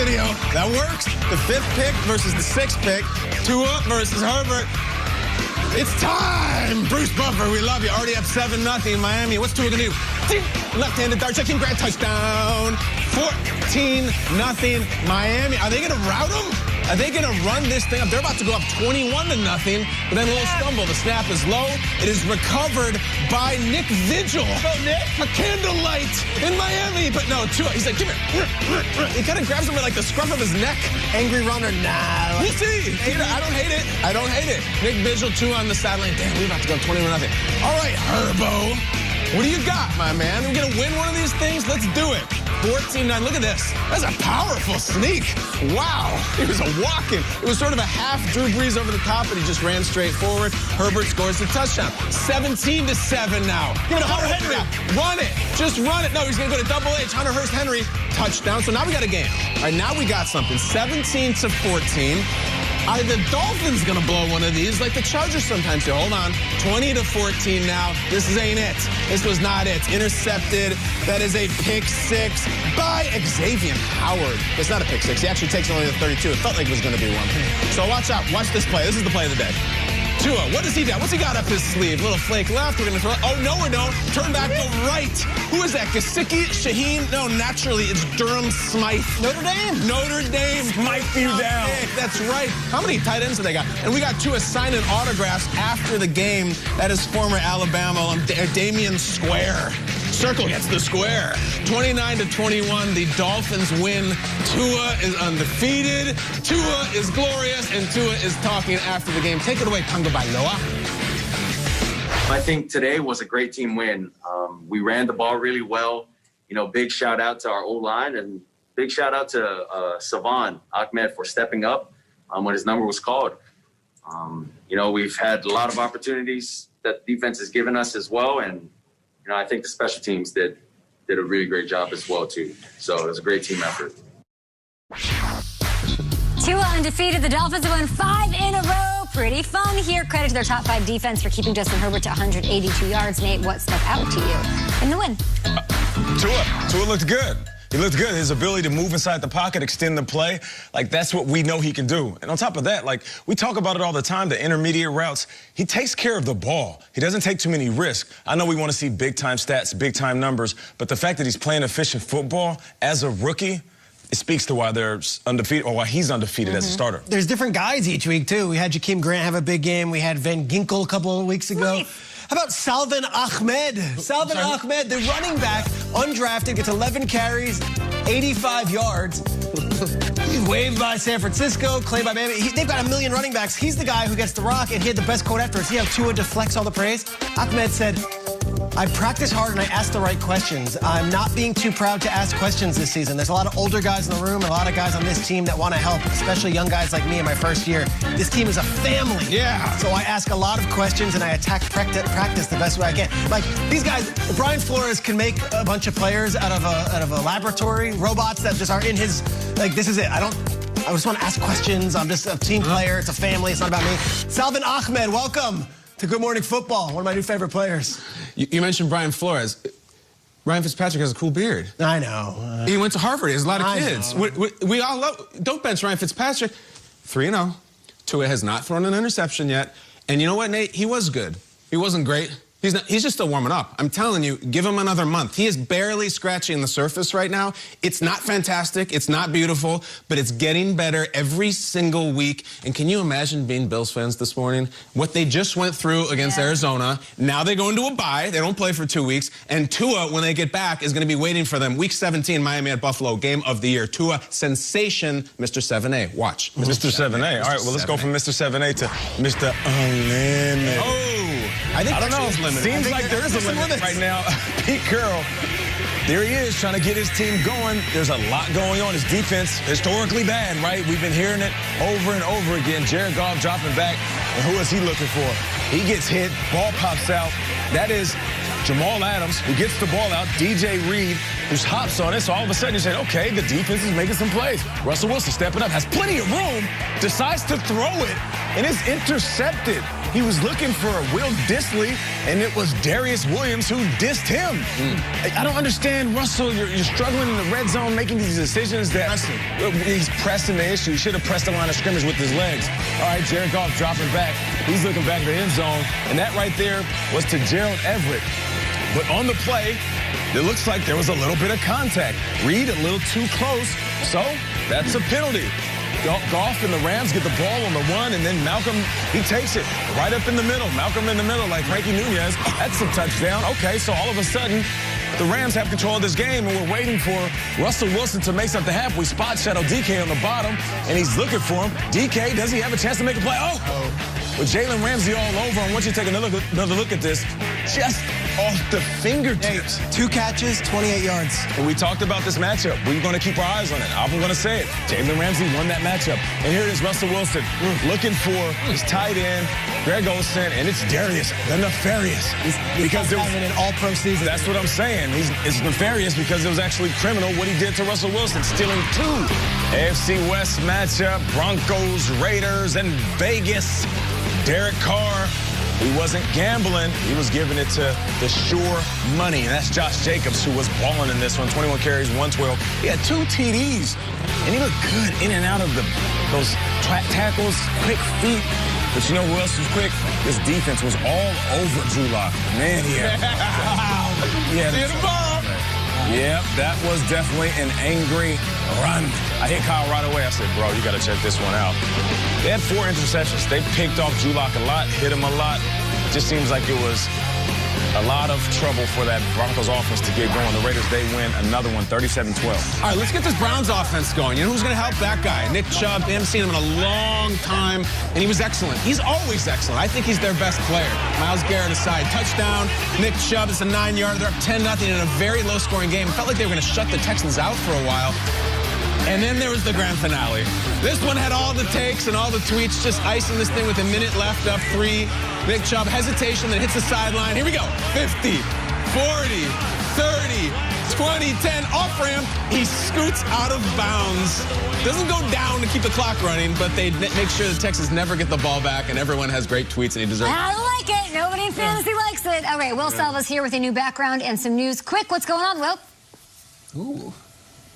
video. That works. The 5th pick versus the 6th pick. Tua versus Herbert. It's time! Bruce Buffer, we love you. Already up 7-0 Miami. What's Tua gonna do? Left-handed dart, Jakeem Grant, touchdown. 14-0 Miami. Are they gonna rout him? Are they gonna run this thing up? They're about to go up 21-0, but then a little stumble. The snap is low. It is recovered by Nick Vigil. Oh, Nick. A candlelight in Miami. But no, Tua, he's like, come here. He kind of grabs him with like the scruff of his neck. Angry runner, nah. We'll see. I don't hate it. I don't hate it. Nick Vigil, Tua on the sideline. Damn, we're about to go 21-0. All right, Herbo. What do you got, my man? We're going to win one of these things? Let's do it. 14-9. Look at this. That's a powerful sneak. Wow. It was a walk-in. It was sort of a half Drew Brees over the top, but he just ran straight forward. Herbert scores the touchdown. 17-7 now. Give it to Hunter Henry. Run it. Just run it. No, he's going to go to Double H. Hunter Hurst Henry. Touchdown. So now we got a game. All right, now we got something. 17-14. Are the Dolphins going to blow one of these like the Chargers sometimes do? Hold on. 20-14 now. This ain't it. This was not it. Intercepted. That is a pick 6 by Xavier Howard. It's not a pick 6. He actually takes only the 32. It felt like it was going to be one. So watch out. Watch this play. This is the play of the day. Tua, what does he got? What's he got up his sleeve? Little flake left. We're going to throw it. Oh, no, we don't. Turn back, go right. Who is that? Gasicki? Shaheen? No, naturally, it's Durham Smythe. Notre Dame. Notre Dame. Smythe you down. That's right. How many tight ends do they got? And we got Tua signing autographs after the game. That is former Alabama Damian Square. Circle gets the square. 29-21, the Dolphins win. Tua is undefeated. Tua is glorious, and Tua is talking after the game. Take it away, Tagovailoa. I think today was a great team win. We ran the ball really well. You know, big shout out to our O-line, and big shout out to Savon Ahmed for stepping up when his number was called. You know, we've had a lot of opportunities that defense has given us as well, and you know, I think the special teams did a really great job as well, too. So it was a great team effort. Tua undefeated. The Dolphins have won 5 in a row. Pretty fun here. Credit to their top 5 defense for keeping Justin Herbert to 182 yards. Nate, what stuck out to you in the win? Tua looked good. He looked good. His ability to move inside the pocket, extend the play, like that's what we know he can do. And on top of that, like we talk about it all the time, the intermediate routes, he takes care of the ball. He doesn't take too many risks. I know we want to see big-time stats, big-time numbers, but the fact that he's playing efficient football as a rookie, it speaks to why they're undefeated, or why he's undefeated as a starter. There's different guys each week, too. We had Jakeem Grant have a big game. We had Van Ginkel a couple of weeks ago. Nice. How about Salvin Ahmed? Salvin Ahmed, the running back, undrafted, gets 11 carries, 85 yards. He's waived by San Francisco, claimed by Miami. They've got a million running backs. He's the guy who gets the rock, and he had the best quote afterwards. See how Tua deflects all the praise? Ahmed said, I practice hard and I ask the right questions. I'm not being too proud to ask questions this season. There's a lot of older guys in the room and a lot of guys on this team that want to help, especially young guys like me in my first year. This team is a family. Yeah. So I ask a lot of questions and I attack practice the best way I can. Like these guys, Brian Flores can make a bunch of players out of a laboratory, robots that just are in his, like this is it. I just want to ask questions. I'm just a team player. It's a family. It's not about me. Salvin Ahmed, welcome to Good Morning Football, one of my new favorite players. You mentioned Brian Flores. Ryan Fitzpatrick has a cool beard. I know. He went to Harvard. He has a lot of kids. We all love. Don't bench Ryan Fitzpatrick. 3-0. Tua has not thrown an interception yet. And you know what, Nate? He was good. He wasn't great. He's just still warming up. I'm telling you, give him another month. He is barely scratching the surface right now. It's not fantastic. It's not beautiful, but it's getting better every single week. And can you imagine being Bills fans this morning? What they just went through against Arizona. Now they go into a bye. They don't play for 2 weeks. And Tua, when they get back, is going to be waiting for them. Week 17, Miami at Buffalo, game of the year. Tua, sensation, Mr. 7A. Watch. Mr. 7A. All right, well, let's go from Mr. 7A to Mr. Unlimited. Oh, I don't know. Seems like there is a limit right now. Pete Carroll, there he is trying to get his team going. There's a lot going on. His defense, historically bad, right? We've been hearing it over and over again. Jared Goff dropping back. And who is he looking for? He gets hit. Ball pops out. That is Jamal Adams, who gets the ball out. DJ Reed just hops on it. So all of a sudden you say, okay, the defense is making some plays. Russell Wilson stepping up, has plenty of room, decides to throw it, and is intercepted. He was looking for Will Dissly, and it was Darius Williams who dissed him. I don't understand, Russell. You're struggling in the red zone, making these decisions that he's pressing the issue. He should have pressed the line of scrimmage with his legs. All right, Jared Goff dropping back. He's looking back at the end zone, and that right there was to Gerald Everett. But on the play, it looks like there was a little bit of contact. Reed a little too close, so that's a penalty. Goff and the Rams get the ball on the run, and then Malcolm, he takes it right up in the middle. Malcolm in the middle like Frankie Nunez. That's a touchdown. Okay, so all of a sudden, the Rams have control of this game, and we're waiting for Russell Wilson to make something happen. We spot shadow DK on the bottom, and he's looking for him. DK, does he have a chance to make a play? With Jalen Ramsey all over, I want you to take another look at this. Just off the fingertips. Hey, 2 catches, 28 yards. And we talked about this matchup. We're going to keep our eyes on it. I'm going to say it. Jalen Ramsey won that matchup. And here it is, Russell Wilson looking for his tight end, Greg Olsen, and it's Darius, the nefarious. Because it was an all-pro season. That's what I'm saying. It's nefarious because it was actually criminal what he did to Russell Wilson, stealing 2. AFC West matchup, Broncos, Raiders, and Vegas. Derek Carr, he wasn't gambling. He was giving it to the sure money. And that's Josh Jacobs, who was balling in this one. 21 carries, 112. He had 2 TDs, and he looked good in and out of those tackles, quick feet. But you know who else was quick? This defense was all over Drew Lock. Man, yeah. Yeah, that was definitely an angry run. I hit Kyle right away. I said, bro, you got to check this one out. They had 4 interceptions. They picked off Drew Lock a lot, hit him a lot. It just seems like it was a lot of trouble for that Broncos offense to get going. The Raiders, they win another one, 37-12. All right, let's get this Browns offense going. You know who's going to help that guy? Nick Chubb. They haven't seen him in a long time, and he was excellent. He's always excellent. I think he's their best player. Myles Garrett aside. Touchdown. Nick Chubb is a 9-yarder. They're up 10-0 in a very low-scoring game. It felt like they were going to shut the Texans out for a while. And then there was the grand finale. This one had all the takes and all the tweets, just icing this thing with a minute left, up 3. Nick Chubb, hesitation, that hits the sideline. Here we go. 50, 40, 30, 20, 10, off ramp. He scoots out of bounds. Doesn't go down to keep the clock running, but they make sure the Texans never get the ball back, and everyone has great tweets, and he deserves it. I like it. Nobody in fantasy likes it. All right, Will Selva's here with a new background and some news. Quick, what's going on, Will? Ooh.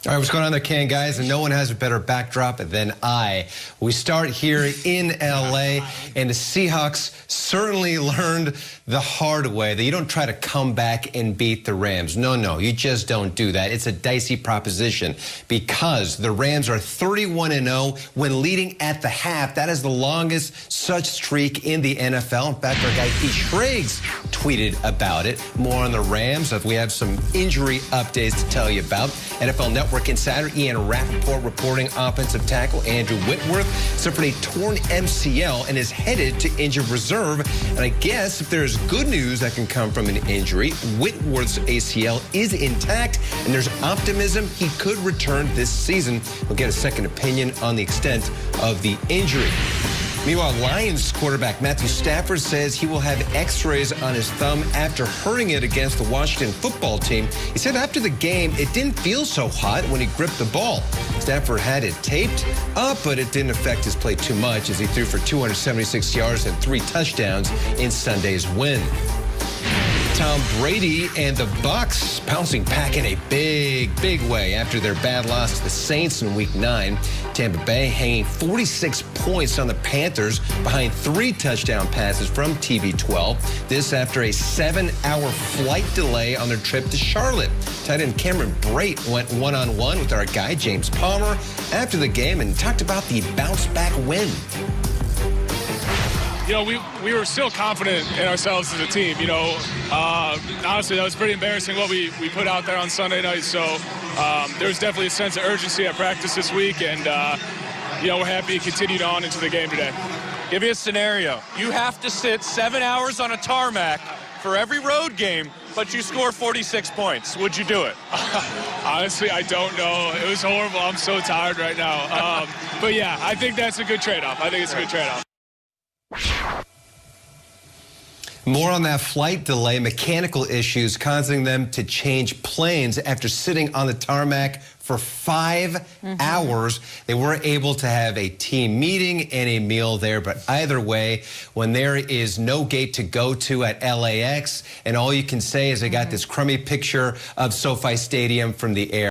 All right, what's going on there, Can, guys? And no one has a better backdrop than I. We start here in L.A., and the Seahawks certainly learned the hard way that you don't try to come back and beat the Rams. No, you just don't do that. It's a dicey proposition because the Rams are 31-0 when leading at the half. That is the longest such streak in the NFL. In fact, our guy Pete Schraggs tweeted about it. More on the Rams. We have some injury updates to tell you about. NFL Network Insider Ian Rappaport reporting offensive tackle Andrew Whitworth suffered a torn MCL and is headed to injured reserve. And I guess if there's good news that can come from an injury, Whitworth's ACL is intact, and there's optimism he could return this season. We'll get a second opinion on the extent of the injury. Meanwhile, Lions quarterback Matthew Stafford says he will have x-rays on his thumb after hurting it against the Washington football team. He said after the game, it didn't feel so hot when he gripped the ball. Stafford had it taped up, but it didn't affect his play too much as he threw for 276 yards and 3 touchdowns in Sunday's win. Tom Brady and the Bucs bouncing back in a big way after their bad loss to the Saints in Week 9. Tampa Bay hanging 46 points on the Panthers behind 3 touchdown passes from TB12. This after a 7-hour flight delay on their trip to Charlotte. Tight end Cameron Brate went one-on-one with our guy James Palmer after the game and talked about the bounce-back win. You know, we were still confident in ourselves as a team. You know, honestly, that was pretty embarrassing what we put out there on Sunday night. So there was definitely a sense of urgency at practice this week, and you know, we're happy it continued on into the game today. Give me a scenario. You have to sit 7 hours on a tarmac for every road game, but you score 46 points. Would you do it? Honestly, I don't know. It was horrible. I'm so tired right now. But yeah, I think that's a good trade-off. I think it's a good trade-off. More on that flight delay, mechanical issues causing them to change planes after sitting on the tarmac for 5 hours. They weren't able to have a team meeting and a meal there, but either way, when there is no gate to go to at LAX, and all you can say is I got this crummy picture of SoFi Stadium from the air.